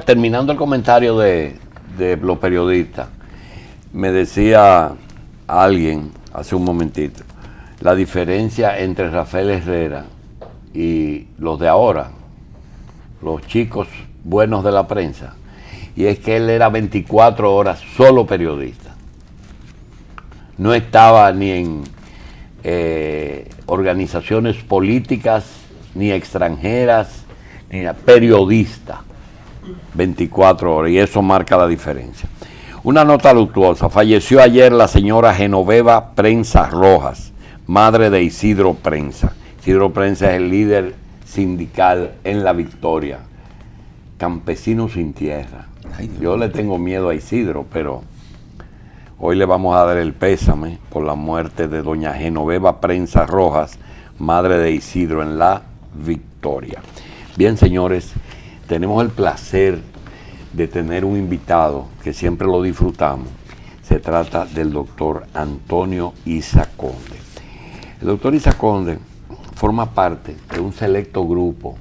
Terminando el comentario de los periodistas, me decía alguien hace un momentito, la diferencia entre Rafael Herrera y los de ahora, los chicos buenos de la prensa, y es que él era 24 horas solo periodista. No estaba ni en organizaciones políticas, ni extranjeras, ni periodista. 24 horas, y eso marca la diferencia. Una nota luctuosa: falleció ayer la señora Genoveva Prensa Rojas, madre de Isidro Prensa. Isidro Prensa es el líder sindical en La Victoria, campesino sin tierra. Yo le tengo miedo a Isidro, pero hoy le vamos a dar el pésame por la muerte de doña Genoveva Prensa Rojas, madre de Isidro, en La Victoria. Bien, señores, tenemos el placer de tener un invitado que siempre lo disfrutamos. Se trata del doctor Antonio Isa Conde. El doctor Isa Conde forma parte de un selecto grupo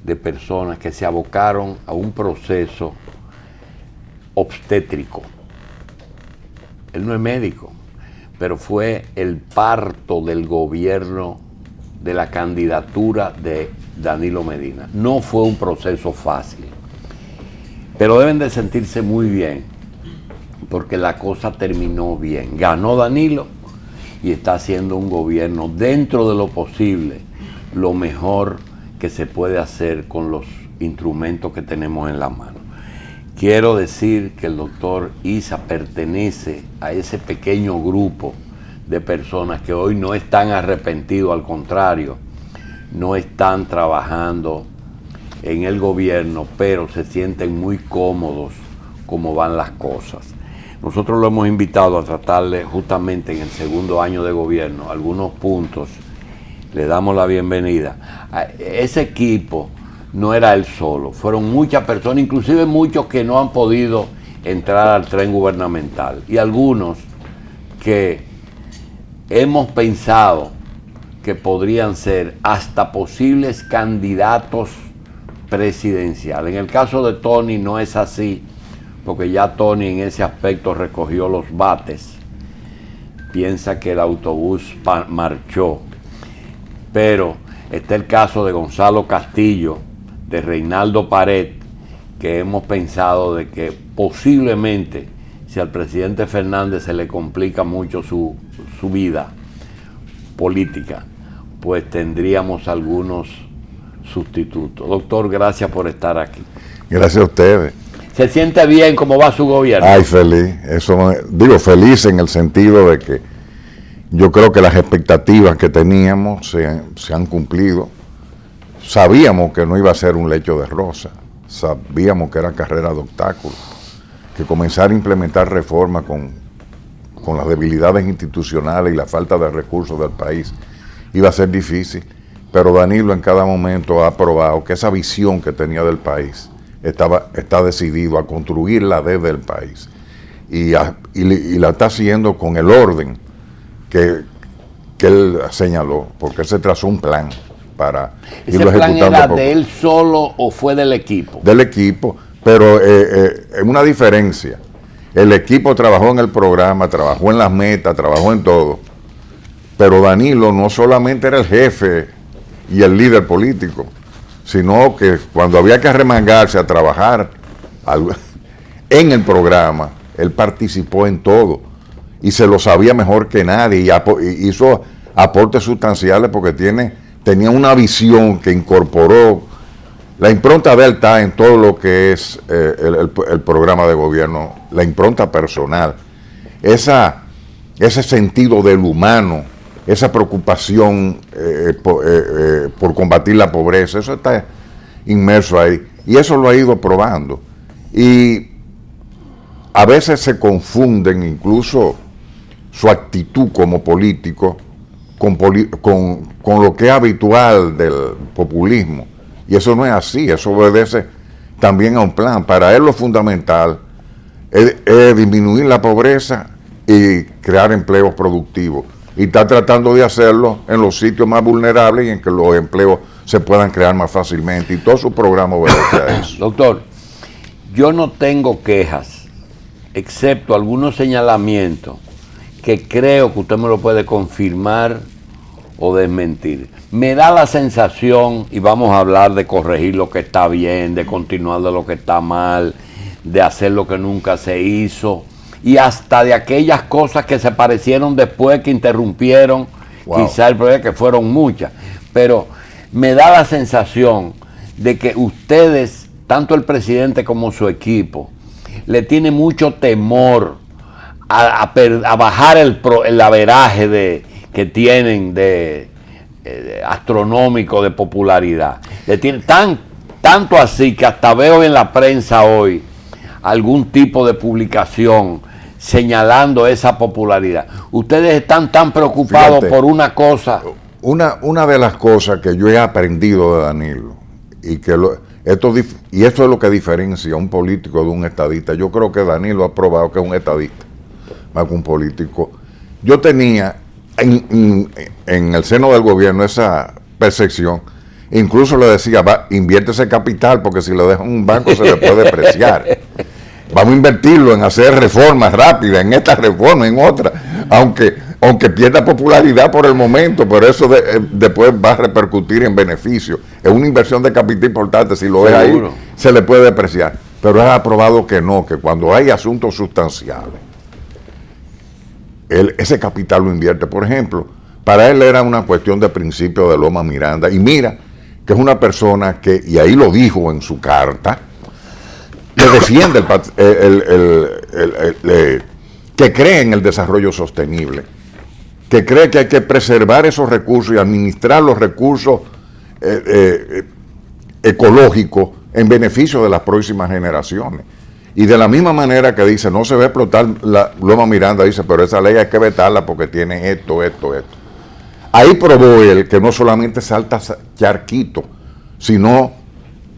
de personas que se abocaron a un proceso obstétrico. Él no es médico, pero fue el parto del gobierno de la candidatura de Danilo Medina. No fue un proceso fácil, pero deben de sentirse muy bien, porque la cosa terminó bien. Ganó Danilo y está haciendo un gobierno dentro de lo posible, lo mejor que se puede hacer con los instrumentos que tenemos en la mano. Quiero decir que el doctor Isa pertenece a ese pequeño grupo de personas que hoy no están arrepentidos, al contrario, no están trabajando en el gobierno, pero se sienten muy cómodos como van las cosas. Nosotros lo hemos invitado a tratarle justamente en el segundo año de gobierno algunos puntos. Le damos la bienvenida. Ese equipo no era él solo, fueron muchas personas, inclusive muchos que no han podido entrar al tren gubernamental, y algunos que hemos pensado que podrían ser hasta posibles candidatos presidenciales. En el caso de Tony no es así, porque ya Tony en ese aspecto recogió los bates, piensa que el autobús marchó. Pero está el caso de Gonzalo Castillo, de Reinaldo Pared, que hemos pensado de que posiblemente, si al presidente Fernández se le complica mucho su vida política, pues tendríamos algunos sustitutos. Doctor, gracias por estar aquí. Gracias a ustedes. ¿Se siente bien cómo va su gobierno? Ay, feliz. Eso, digo, feliz en el sentido de que yo creo que las expectativas que teníamos se han cumplido. Sabíamos que no iba a ser un lecho de rosa. Sabíamos que era carrera de obstáculos. Que comenzar a implementar reformas con las debilidades institucionales y la falta de recursos del país iba a ser difícil, pero Danilo en cada momento ha probado que esa visión que tenía del país está decidido a construirla desde el país, y la está haciendo con el orden que él señaló, porque él se trazó un plan para irlo ejecutando. ¿Ese plan era de él solo o fue del equipo? Del equipo, pero es una diferencia. El equipo trabajó en el programa, trabajó en las metas, trabajó en todo. Pero Danilo no solamente era el jefe y el líder político, sino que cuando había que arremangarse a trabajar en el programa, él participó en todo y se lo sabía mejor que nadie, y hizo aportes sustanciales porque tenía una visión que incorporó. La impronta de él está en todo lo que es el programa de gobierno, la impronta personal, ese sentido del humano, esa preocupación por combatir la pobreza, eso está inmerso ahí, y eso lo ha ido probando. Y a veces se confunden incluso su actitud como político con lo que es habitual del populismo. Y eso no es así, eso obedece también a un plan. Para él lo fundamental es disminuir la pobreza y crear empleos productivos. Y está tratando de hacerlo en los sitios más vulnerables y en que los empleos se puedan crear más fácilmente. Y todo su programa obedece a eso. Doctor, Yo no tengo quejas, excepto algunos señalamientos que creo que usted me lo puede confirmar o desmentir. Me da la sensación, y vamos a hablar de corregir lo que está bien, de continuar de lo que está mal, de hacer lo que nunca se hizo, y hasta de aquellas cosas que se parecieron después, que interrumpieron, quizá el proyecto, que fueron muchas. Pero me da la sensación de que ustedes, tanto el presidente como su equipo, le tienen mucho temor a bajar el averaje que tienen de astronómico de popularidad. Le tienen tanto así que hasta veo en la prensa hoy algún tipo de publicación señalando esa popularidad. Ustedes están tan preocupados, fíjate, por una cosa. Una de las cosas que yo he aprendido de Danilo, y que esto es lo que diferencia a un político de un estadista. Yo creo que Danilo ha probado que es un estadista más que un político. Yo tenía en el seno del gobierno esa percepción. Incluso le decía, invierte ese capital, porque si lo deja en un banco se le puede depreciar. Vamos a invertirlo en hacer reformas rápidas, en esta reforma, en otra, aunque pierda popularidad por el momento, pero eso después va a repercutir en beneficio. Es una inversión de capital importante, si lo deja ahí se le puede depreciar. Pero él ha probado que no, que cuando hay asuntos sustanciales, ese capital lo invierte. Por ejemplo, para él era una cuestión de principio de Loma Miranda, y mira que es una persona que, y ahí lo dijo en su carta, que defiende que cree en el desarrollo sostenible, que cree que hay que preservar esos recursos y administrar los recursos ecológicos en beneficio de las próximas generaciones. Y de la misma manera que dice, no se va a explotar la Loma Miranda, dice, pero esa ley hay que vetarla porque tiene esto. Ahí probó él que no solamente salta charquito, sino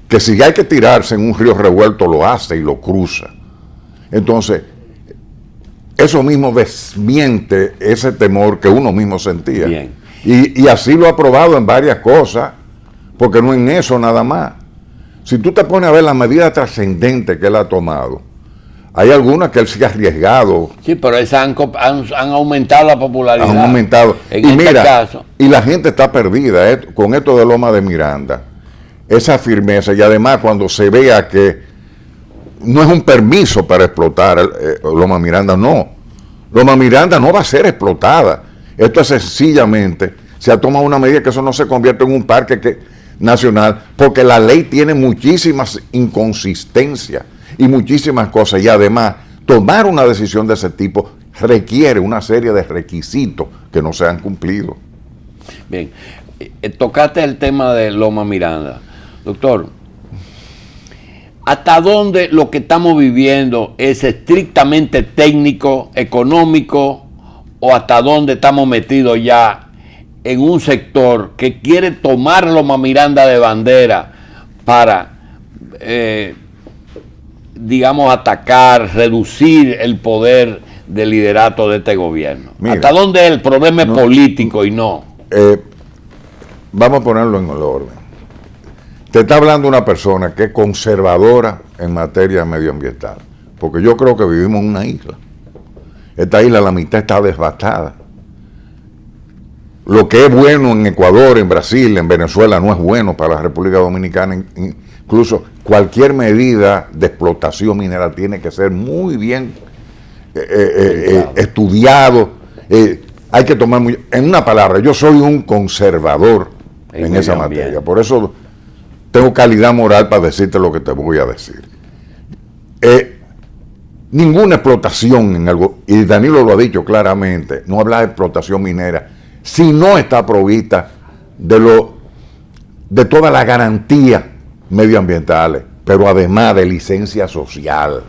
que si hay que tirarse en un río revuelto, lo hace y lo cruza. Entonces, eso mismo desmiente ese temor que uno mismo sentía. Bien. Y así lo ha probado en varias cosas, porque no en eso nada más. Si tú te pones a ver las medidas trascendentes que él ha tomado, hay algunas que él se ha arriesgado. Sí, pero esas han aumentado la popularidad. Han aumentado. En este caso. Y la gente está perdida con esto de Loma de Miranda. Esa firmeza, y además cuando se vea que no es un permiso para explotar Loma Miranda, no. Loma Miranda no va a ser explotada. Esto es sencillamente, se ha tomado una medida que eso no se convierte en un parque nacional, porque la ley tiene muchísimas inconsistencias y muchísimas cosas, y además tomar una decisión de ese tipo requiere una serie de requisitos que no se han cumplido. Bien, tocaste el tema de Loma Miranda. Doctor, ¿hasta dónde lo que estamos viviendo es estrictamente técnico, económico, o hasta dónde estamos metidos ya en un sector que quiere tomar Loma Miranda de bandera para, digamos, atacar, reducir el poder del liderato de este gobierno? Mira, ¿hasta dónde el problema es político y no? Vamos a ponerlo en el orden. Te está hablando una persona que es conservadora en materia medioambiental, porque yo creo que vivimos en una isla. Esta isla, la mitad está devastada. Lo que es bueno en Ecuador, en Brasil, en Venezuela, no es bueno para la República Dominicana. Incluso cualquier medida de explotación minera tiene que ser muy bien estudiado. Hay que tomar en una palabra, yo soy un conservador en esa materia. Por eso tengo calidad moral para decirte lo que te voy a decir. Ninguna explotación en algo, y Danilo lo ha dicho claramente, no habla de explotación minera, si no está provista de todas las garantías medioambientales, pero además de licencia social.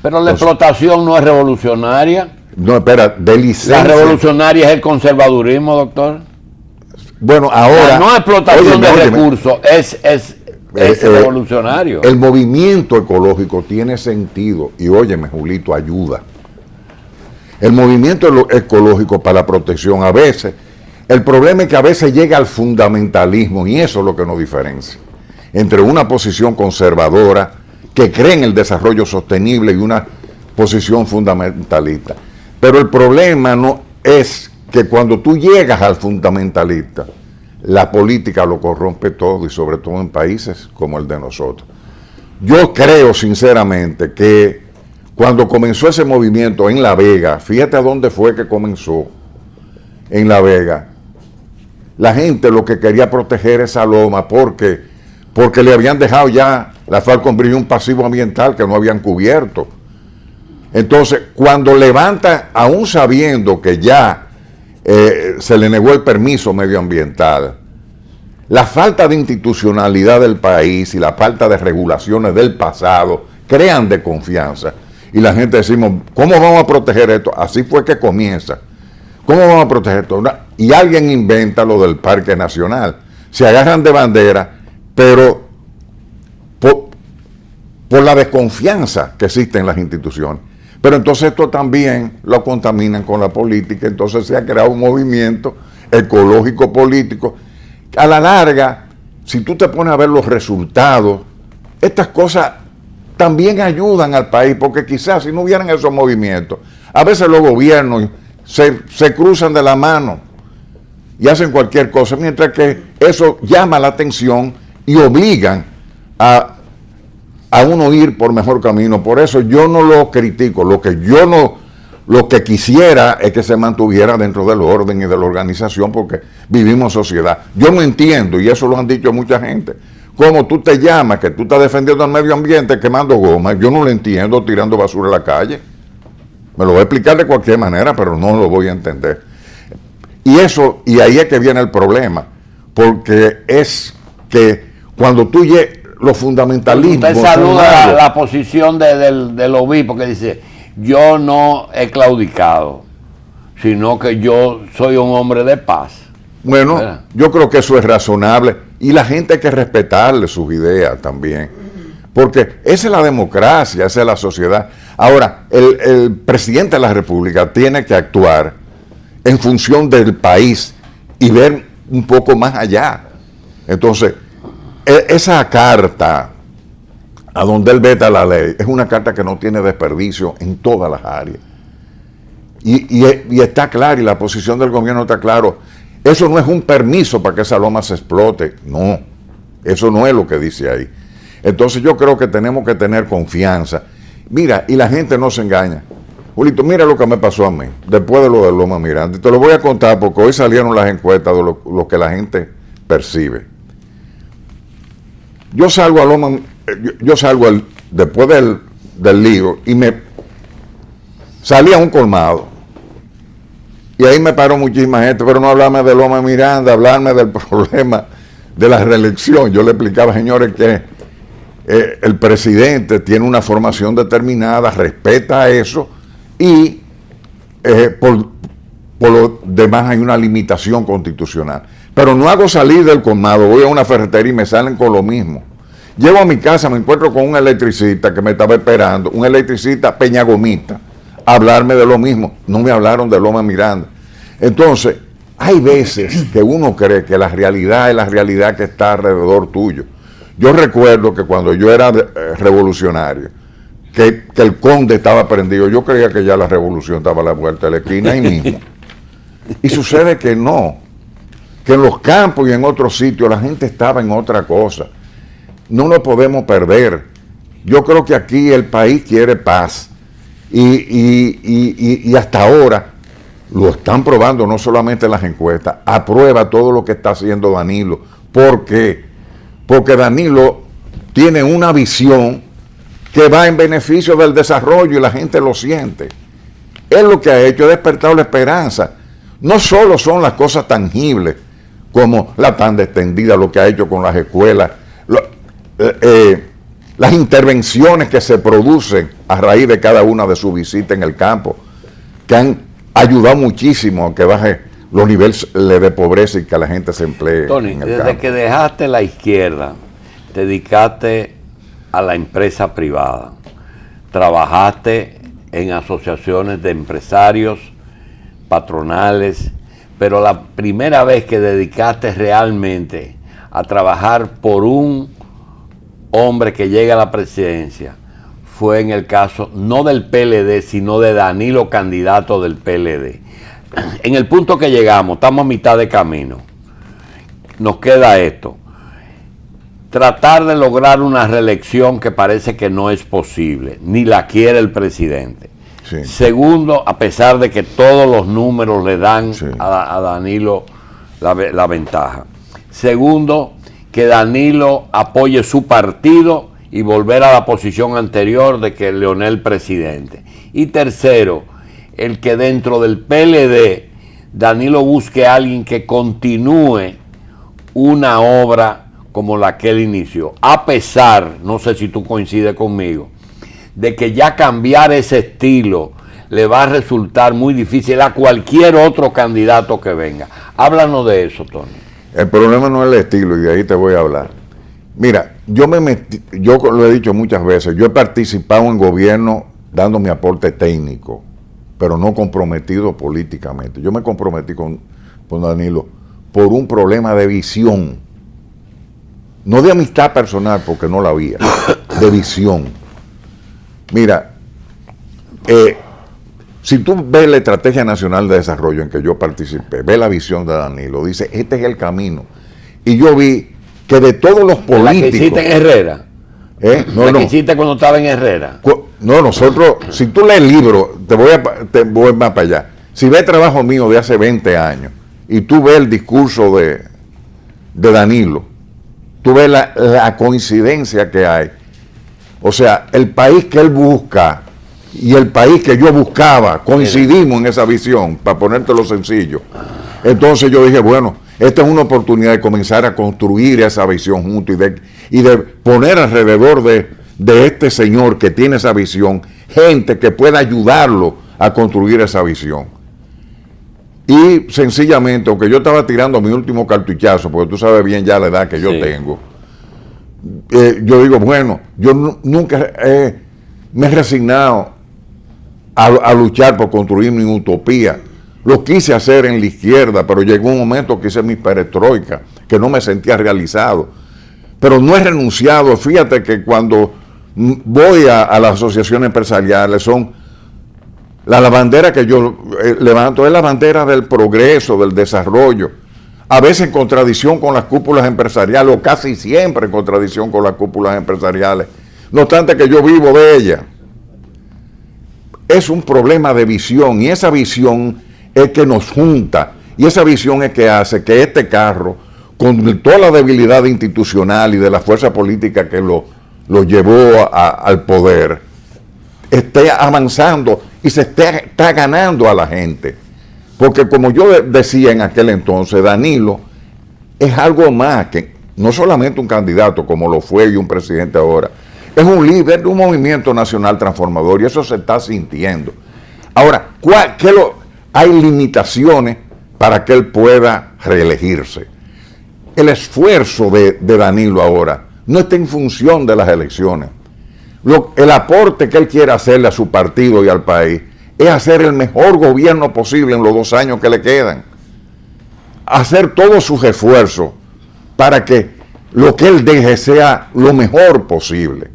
Pero la explotación no es revolucionaria. No, espera, de licencia. La revolucionaria es el conservadurismo, doctor. Bueno, ahora... No explotación de recursos, es revolucionario. El movimiento ecológico tiene sentido, y óyeme, Julito, ayuda. El movimiento ecológico para la protección, a veces, el problema es que a veces llega al fundamentalismo, y eso es lo que nos diferencia entre una posición conservadora que cree en el desarrollo sostenible y una posición fundamentalista. Pero el problema no es que cuando tú llegas al fundamentalista, la política lo corrompe todo, y sobre todo en países como el de nosotros. Yo creo sinceramente que cuando comenzó ese movimiento en La Vega, fíjate a dónde fue que comenzó, en La Vega, la gente lo que quería proteger esa loma porque le habían dejado ya la Falcon Bridge un pasivo ambiental que no habían cubierto. Entonces, cuando levantan, aún sabiendo que ya se le negó el permiso medioambiental, la falta de institucionalidad del país y la falta de regulaciones del pasado crean desconfianza. Y la gente decimos, ¿cómo vamos a proteger esto? Así fue que comienza. ¿Cómo vamos a proteger esto? Y alguien inventa lo del Parque Nacional. Se agarran de bandera, pero por la desconfianza que existe en las instituciones. Pero entonces esto también lo contaminan con la política, entonces se ha creado un movimiento ecológico político. A la larga, si tú te pones a ver los resultados, estas cosas también ayudan al país, porque quizás si no hubieran esos movimientos, a veces los gobiernos se cruzan de la mano y hacen cualquier cosa, mientras que eso llama la atención y obligan a uno ir por mejor camino. Por eso yo no lo critico. Lo que quisiera es que se mantuviera dentro del orden y de la organización, porque vivimos en sociedad. Yo no entiendo, y eso lo han dicho mucha gente, cómo tú te llamas, que tú estás defendiendo el medio ambiente quemando goma. Yo no lo entiendo, tirando basura a la calle. Me lo voy a explicar de cualquier manera, pero no lo voy a entender. Y ahí es que viene el problema, porque es que cuando tú los fundamentalismos... Usted saluda la posición del obispo que dice, yo no he claudicado, sino que yo soy un hombre de paz. Bueno, ¿verdad? Yo creo que eso es razonable, y la gente hay que respetarle sus ideas también, porque esa es la democracia, esa es la sociedad. Ahora, el presidente de la República tiene que actuar en función del país y ver un poco más allá. Entonces, esa carta a donde él veta la ley es una carta que no tiene desperdicio en todas las áreas. Y está claro, y la posición del gobierno está claro. Eso no es un permiso para que esa loma se explote. No, eso no es lo que dice ahí. Entonces yo creo que tenemos que tener confianza. Mira, y la gente no se engaña. Julito, mira lo que me pasó a mí, después de lo de Loma Miranda. Y te lo voy a contar porque hoy salieron las encuestas de lo que la gente percibe. Yo salgo a Loma, después del lío, y salí a un colmado. Y ahí me paró muchísima gente, pero no hablarme de Loma Miranda, hablarme del problema de la reelección. Yo le explicaba, señores, que el presidente tiene una formación determinada, respeta eso, y por lo demás hay una limitación constitucional. Pero no hago salir del colmado, voy a una ferretería y me salen con lo mismo. Llego a mi casa, me encuentro con un electricista que me estaba esperando, un electricista peñagomista, a hablarme de lo mismo. No me hablaron de Loma Miranda. Entonces, hay veces que uno cree que la realidad es la realidad que está alrededor tuyo. Yo recuerdo que cuando yo era revolucionario, que el conde estaba prendido, yo creía que ya la revolución estaba a la vuelta de la esquina ahí mismo. Y sucede que no, que en los campos y en otros sitios la gente estaba en otra cosa. No lo podemos perder. Yo creo que aquí el país quiere paz. Y hasta ahora lo están probando, no solamente en las encuestas, aprueba todo lo que está haciendo Danilo. ¿Por qué? Porque Danilo tiene una visión que va en beneficio del desarrollo y la gente lo siente. Él lo que ha hecho es despertar la esperanza. No solo son las cosas tangibles, como la tanda extendida, lo que ha hecho con las escuelas, las intervenciones que se producen a raíz de cada una de sus visitas en el campo, que han ayudado muchísimo a que baje los niveles de pobreza y que la gente se emplee. Tony, en el desde campo. que dejaste la izquierda, te dedicaste a la empresa privada, trabajaste en asociaciones de empresarios, patronales, pero la primera vez que dedicaste realmente a trabajar por un hombre que llega a la presidencia fue en el caso no del PLD, sino de Danilo, candidato del PLD. En el punto que llegamos, estamos a mitad de camino. Nos queda esto: tratar de lograr una reelección que parece que no es posible, ni la quiere el presidente. Sí. Segundo, a pesar de que todos los números le dan a Danilo la ventaja. Segundo, que Danilo apoye su partido y volver a la posición anterior de que Leonel presidente. Y tercero, el que dentro del PLD Danilo busque a alguien que continúe una obra como la que él inició, a pesar, no sé si tú coincides conmigo, de que ya cambiar ese estilo le va a resultar muy difícil a cualquier otro candidato que venga. Háblanos de eso, Tony. El problema no es el estilo, y de ahí te voy a hablar. Mira, yo lo he dicho muchas veces, yo he participado en gobierno dando mi aporte técnico, pero no comprometido políticamente. Yo me comprometí con Danilo por un problema de visión, no de amistad personal, porque no la había, de visión. Mira, si tú ves la Estrategia Nacional de Desarrollo en que yo participé, ves la visión de Danilo, dice, este es el camino. Y yo vi que de todos los políticos... ¿La que hiciste en Herrera? No, que hiciste cuando estaba en Herrera? No, nosotros, si tú lees el libro, te voy más para allá. Si ves trabajo mío de hace 20 años y tú ves el discurso de Danilo, tú ves la coincidencia que hay. O sea, el país que él busca y el país que yo buscaba, coincidimos en esa visión, para ponértelo sencillo. Entonces yo dije, bueno, esta es una oportunidad de comenzar a construir esa visión juntos y de poner alrededor de este señor que tiene esa visión, gente que pueda ayudarlo a construir esa visión. Y sencillamente, aunque yo estaba tirando mi último cartuchazo, porque tú sabes bien ya la edad que yo tengo, yo digo, bueno, yo nunca me he resignado a luchar por construir mi utopía. Lo quise hacer en la izquierda, pero llegó un momento que hice mi perestroika, que no me sentía realizado. Pero no he renunciado. Fíjate que cuando voy a las asociaciones empresariales, la bandera que yo levanto es la bandera del progreso, del desarrollo. A veces en contradicción con las cúpulas empresariales, o casi siempre en contradicción con las cúpulas empresariales. No obstante que yo vivo de ellas. Es un problema de visión, y esa visión es que nos junta, y esa visión es que hace que este carro, con toda la debilidad institucional y de la fuerza política que lo llevó al poder, esté avanzando y se está ganando a la gente. Porque como yo decía en aquel entonces, Danilo es algo más que no solamente un candidato como lo fue y un presidente ahora, es un líder de un movimiento nacional transformador, y eso se está sintiendo. Ahora, hay limitaciones para que él pueda reelegirse. El esfuerzo de Danilo ahora no está en función de las elecciones. El aporte que él quiere hacerle a su partido y al país es hacer el mejor gobierno posible en los 2 años que le quedan. Hacer todos sus esfuerzos para que lo que él deje sea lo mejor posible.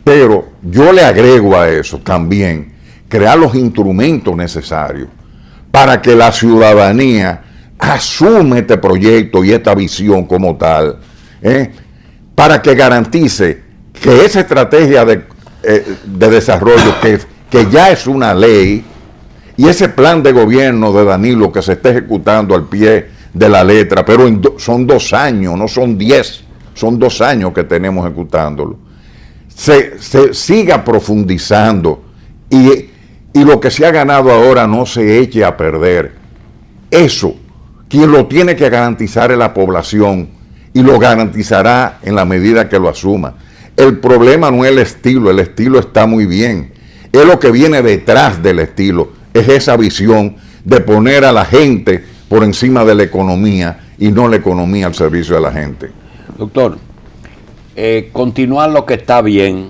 Pero yo le agrego a eso también crear los instrumentos necesarios para que la ciudadanía asuma este proyecto y esta visión como tal, para que garantice que esa estrategia de desarrollo que ya es una ley, y ese plan de gobierno de Danilo que se está ejecutando al pie de la letra, pero son 2 años, no son 10, son 2 años que tenemos ejecutándolo, se siga profundizando y lo que se ha ganado ahora no se eche a perder. Eso, quien lo tiene que garantizar es la población, y lo garantizará en la medida que lo asuma. El problema no es el estilo está muy bien. Es lo que viene detrás del estilo, es esa visión de poner a la gente por encima de la economía y no la economía al servicio de la gente. Doctor, continuar lo que está bien,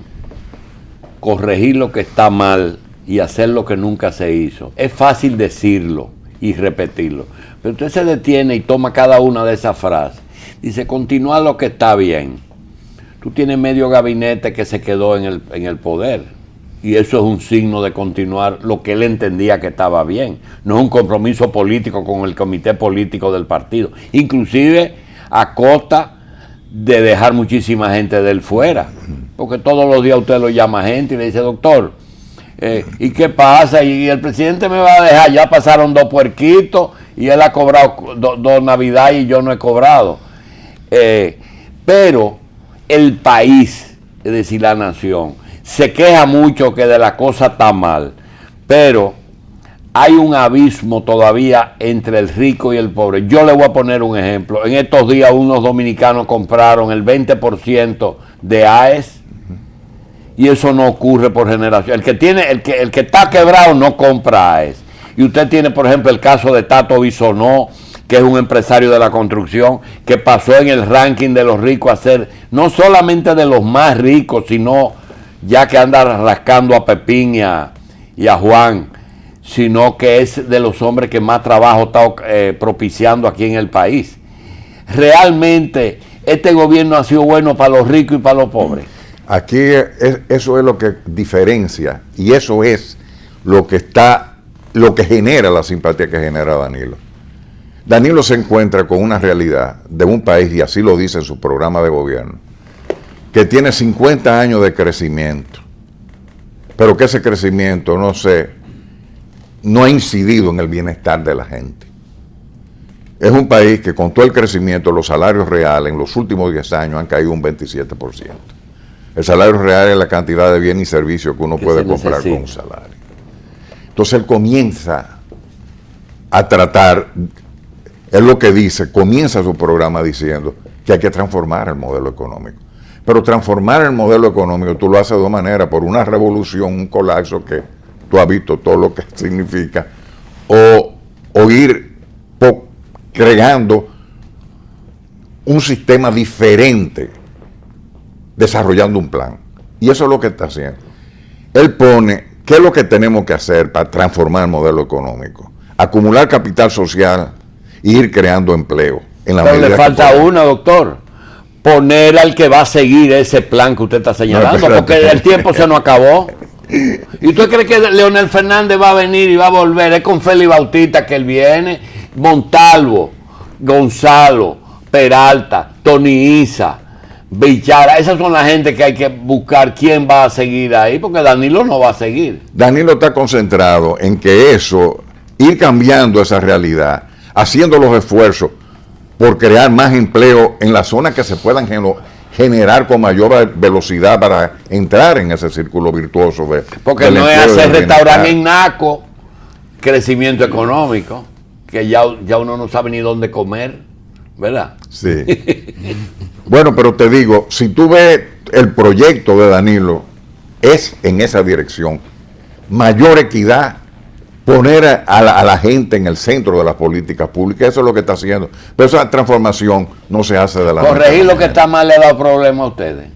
corregir lo que está mal y hacer lo que nunca se hizo. Es fácil decirlo y repetirlo, pero usted se detiene y toma cada una de esas frases. Dice, continuar lo que está bien. tú tienes medio gabinete que se quedó en el poder. Y eso es un signo de continuar lo que él entendía que estaba bien. No es un compromiso político con el comité político del partido. Inclusive a costa de dejar muchísima gente de él fuera. Porque todos los días usted lo llama gente y le dice, doctor, ¿y qué pasa? Y el presidente me va a dejar, ya pasaron 2 puerquitos y él ha cobrado 2 Navidad y yo no he cobrado. Pero el país, es decir, la nación, se queja mucho que de la cosa está mal, pero hay un abismo todavía entre el rico y el pobre. Yo le voy a poner un ejemplo. En estos días unos dominicanos compraron el 20% de AES y eso no ocurre por generación. El que está quebrado no compra AES. Y usted tiene, por ejemplo, el caso de Tato Bisonó, que es un empresario de la construcción, que pasó en el ranking de los ricos a ser no solamente de los más ricos, sino ya que anda rascando a Pepín y a Juan, sino que es de los hombres que más trabajo está propiciando aquí en el país. Realmente, este gobierno ha sido bueno para los ricos y para los pobres. Aquí eso es lo que diferencia y eso es lo que genera la simpatía que genera Danilo. Danilo se encuentra con una realidad de un país, y así lo dice en su programa de gobierno, que tiene 50 años de crecimiento, pero que ese crecimiento, no ha incidido en el bienestar de la gente. Es un país que con todo el crecimiento, los salarios reales en los últimos 10 años han caído un 27%. El salario real es la cantidad de bienes y servicios que uno puede comprar con un salario. Entonces él comienza a tratar, es lo que dice, comienza su programa diciendo que hay que transformar el modelo económico. Pero transformar el modelo económico tú lo haces de dos maneras, por una revolución, un colapso que tú has visto todo lo que significa, o ir creando un sistema diferente, desarrollando un plan. Y eso es lo que está haciendo. Él pone, ¿qué es lo que tenemos que hacer para transformar el modelo económico? Acumular capital social e ir creando empleo. Pero le falta una, doctor. Poner al que va a seguir ese plan que usted está señalando, porque el tiempo se nos acabó. ¿Y usted cree que Leonel Fernández va a venir y va a volver? Es con Félix Bautista que él viene, Montalvo, Gonzalo, Peralta, Tony Isa, Bichara. Esas son la gente que hay que buscar quién va a seguir ahí, porque Danilo no va a seguir. Danilo está concentrado en que ir cambiando esa realidad, haciendo los esfuerzos por crear más empleo en las zonas que se puedan generar con mayor velocidad para entrar en ese círculo virtuoso. Porque no es hacer restaurante en Naco, crecimiento económico, que ya uno no sabe ni dónde comer, ¿verdad? Sí. Bueno, pero te digo, si tú ves el proyecto de Danilo, es en esa dirección. Mayor equidad, poner a la gente en el centro de las políticas públicas, eso es lo que está haciendo. Pero esa transformación no se hace de la noche. Corregir lo que está mal le da problema a ustedes.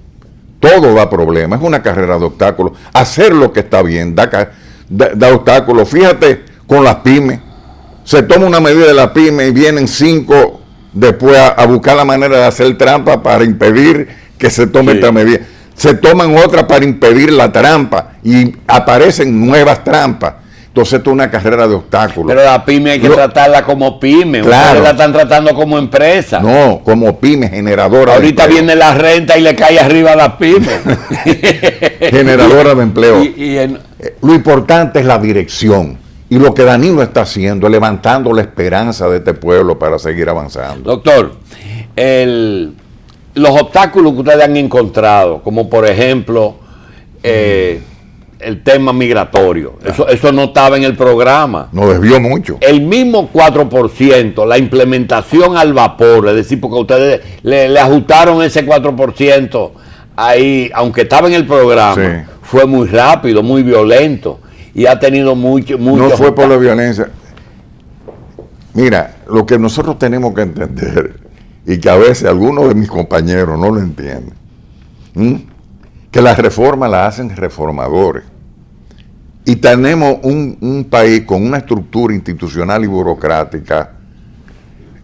Todo da problema, es una carrera de obstáculos. Hacer lo que está bien da obstáculos. Fíjate con las pymes, se toma una medida de la pyme y vienen 5 después a buscar la manera de hacer trampa para impedir que se tome esta medida. Se toman otras para impedir la trampa y aparecen nuevas trampas. Entonces esto es una carrera de obstáculos. Pero la pyme hay que tratarla como pyme. Claro. Ustedes la están tratando como empresa. No, como pyme, generadora Ahorita de empleo. Viene la renta y le cae arriba a la pyme. Generadora de empleo. Lo importante es la dirección. Y lo que Danilo está haciendo es levantando la esperanza de este pueblo para seguir avanzando. Doctor, los obstáculos que ustedes han encontrado, como por ejemplo el tema migratorio, eso no estaba en el programa. Nos desvió mucho. El mismo 4%, la implementación al vapor, es decir, porque ustedes le ajustaron ese 4% ahí, aunque estaba en el programa, fue muy rápido, muy violento. Y ha tenido mucho. No fue por la violencia. Mira, lo que nosotros tenemos que entender, y que a veces algunos de mis compañeros no lo entienden, que las reformas las hacen reformadores. Y tenemos un país con una estructura institucional y burocrática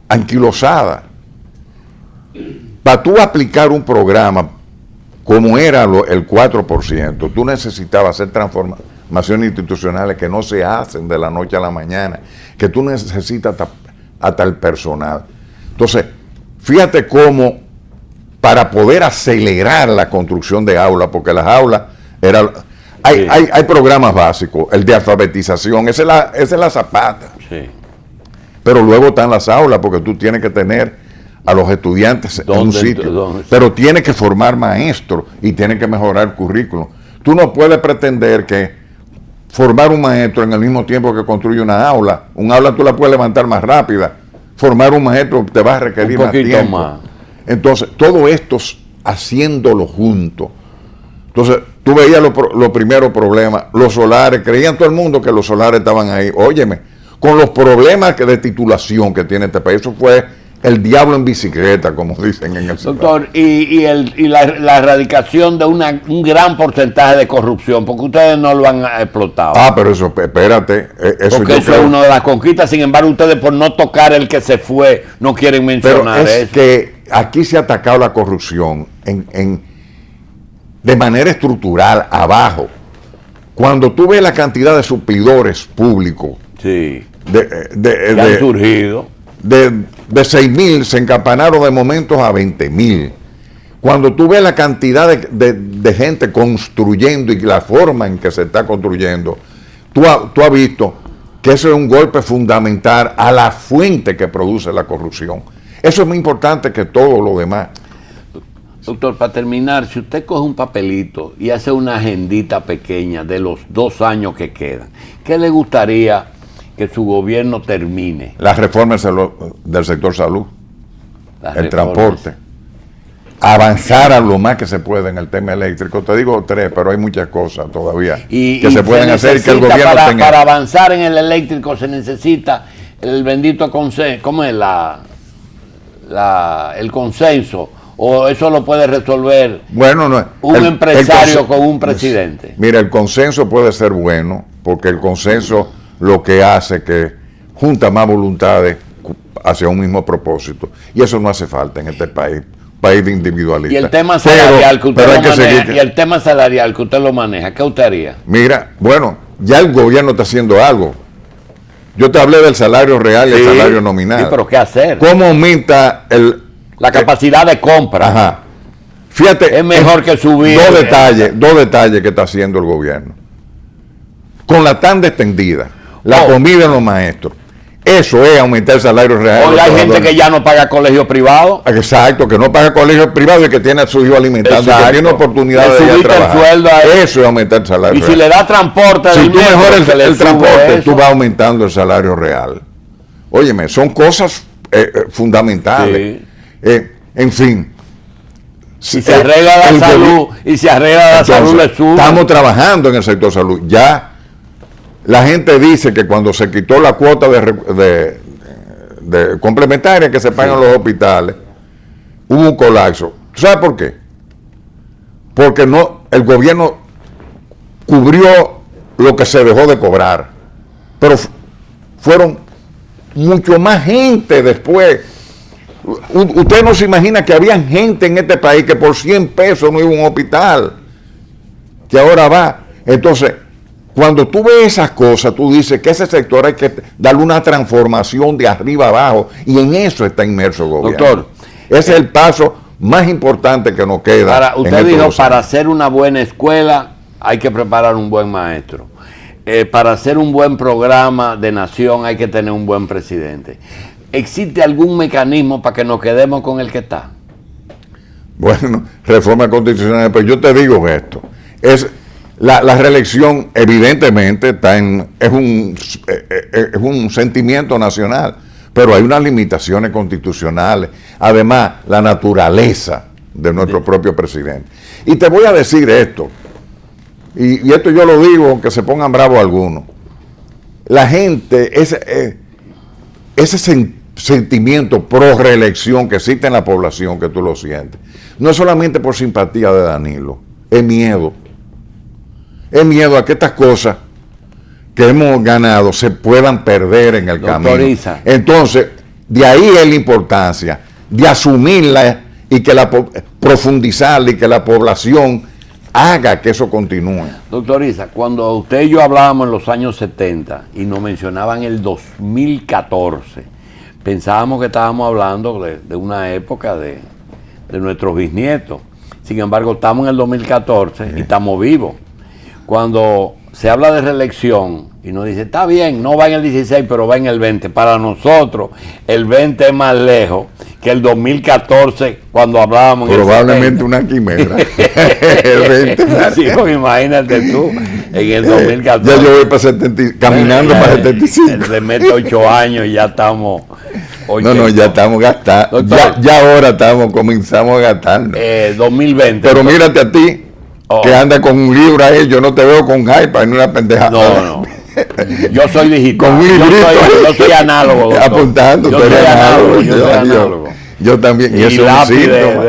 anquilosada. Para tú aplicar un programa como era el 4%, tú necesitabas hacer transformaciones institucionales que no se hacen de la noche a la mañana, que tú necesitas hasta el personal. Entonces, fíjate cómo para poder acelerar la construcción de aulas, porque las aulas hay programas básicos, el de alfabetización, esa es la zapata. Sí. Pero luego están las aulas, porque tú tienes que tener a los estudiantes en un sitio, pero tienes que formar maestros y tienes que mejorar el currículum. Tú no puedes pretender que formar un maestro en el mismo tiempo que construye un aula tú la puedes levantar más rápida. Formar un maestro te va a requerir más tiempo. Más. Entonces, todo esto haciéndolo junto. Entonces, tú veías los primeros problemas, los solares, creían todo el mundo que los solares estaban ahí. Óyeme, con los problemas de titulación que tiene este país, eso fue el diablo en bicicleta, como dicen en el doctor, y la erradicación de un gran porcentaje de corrupción, porque ustedes no lo han explotado. Pero eso, espérate. Porque eso es una de las conquistas, sin embargo, ustedes por no tocar el que se fue, no quieren mencionar pero es eso. Que aquí se ha atacado la corrupción de manera estructural, abajo. Cuando tú ves la cantidad de suplidores públicos sí, que han surgido, de 6.000 se encampanaron de momentos a 20.000. Cuando tú ves la cantidad de gente construyendo y la forma en que se está construyendo, tú has visto que eso es un golpe fundamental a la fuente que produce la corrupción. Eso es muy importante que todo lo demás. Doctor, para terminar, si usted coge un papelito y hace una agendita pequeña de los 2 años que quedan, ¿qué le gustaría que su gobierno termine? Las reformas del sector salud, el transporte, avanzar a lo más que se puede en el tema eléctrico. Te digo 3, pero hay muchas cosas todavía que se pueden hacer y que el gobierno tenga. Para avanzar en el eléctrico se necesita el bendito consenso. ¿Cómo es el consenso? ¿O eso lo puede resolver un empresario con un presidente? Mira, el consenso puede ser bueno, porque el consenso lo que hace que junta más voluntades hacia un mismo propósito. Y eso no hace falta en este país individualista. Y el tema salarial que usted lo maneja, ¿qué usted haría? Mira, bueno, ya el gobierno está haciendo algo. Yo te hablé del salario real y el salario nominal. Sí, pero ¿qué hacer? ¿Cómo aumenta la capacidad de compra? Ajá. Fíjate, es mejor que subir. Dos detalles que está haciendo el gobierno. Con la tanda extendida, la comida en los maestros. Eso es aumentar el salario real. Hoy hay gente que ya no paga colegio privado. Exacto, que no paga colegio privado y que tiene a su hijo alimentando, y que tiene oportunidad de ir a trabajar. Eso es aumentar el salario real. Y si le da transporte, si tú mejoras el transporte, tú vas aumentando el salario real. Óyeme, son cosas fundamentales. Sí. En fin. Si se arregla la salud, le sube. Estamos trabajando en el sector salud. Ya la gente dice que cuando se quitó la cuota de complementaria que se pagan en los hospitales, hubo un colapso. ¿Tú sabes por qué? Porque el gobierno cubrió lo que se dejó de cobrar. Pero fueron mucho más gente después. Usted no se imagina que había gente en este país que por 100 pesos no iba a un hospital, que ahora va. Entonces, cuando tú ves esas cosas, tú dices que ese sector hay que darle una transformación de arriba abajo, y en eso está inmerso el gobierno. Doctor, ese es el paso más importante que nos queda. Usted dijo, para hacer una buena escuela hay que preparar un buen maestro. Para hacer un buen programa de nación hay que tener un buen presidente. ¿Existe algún mecanismo para que nos quedemos con el que está? Bueno, reforma constitucional, pero yo te digo esto. La reelección evidentemente es un sentimiento nacional, pero hay unas limitaciones constitucionales. Además, la naturaleza de nuestro propio presidente. Y te voy a decir esto, y esto yo lo digo aunque se pongan bravos algunos. La gente, ese sentimiento pro reelección que existe en la población, que tú lo sientes, no es solamente por simpatía de Danilo, es miedo. Es miedo a que estas cosas que hemos ganado se puedan perder en el camino. Entonces, de ahí es la importancia de asumirla y que profundizarla y que la población haga que eso continúe. Doctor Isa, cuando usted y yo hablábamos en los años 70 y nos mencionaban el 2014, pensábamos que estábamos hablando de una época de nuestros bisnietos. Sin embargo, estamos en el 2014 y estamos vivos. Cuando se habla de reelección y nos dice, está bien, no va en el 16, pero va en el 20. Para nosotros, el 20 es más lejos que el 2014 cuando hablábamos. Probablemente una quimera. El 20. Sí, pues imagínate tú, en el 2014. Ya yo voy para 70, caminando para 75. Se mete 8 años y ya estamos. 80. No, ya estamos gastando. Ya ahora comenzamos a gastar. 2020. Pero mírate a ti, que anda con un libro ahí, yo no te veo con iPad ni una pendeja. No. Yo soy digital. Con un librito. Yo soy análogo. Doctor. Apuntando. Yo soy análogo. Yo también. Y eso es un síntoma.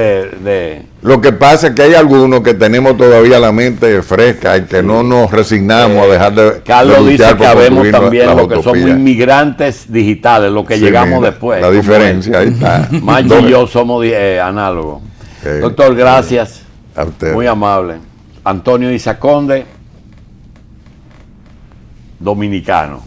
Lo que pasa es que hay algunos que tenemos todavía la mente fresca y que no nos resignamos a dejar de. Carlos de dice que habemos también la lo que somos inmigrantes digitales, lo que llegamos después. La diferencia, ahí está. Maggi y yo somos análogos. Doctor, gracias. A usted. Muy amable. Antonio Isa Conde, dominicano.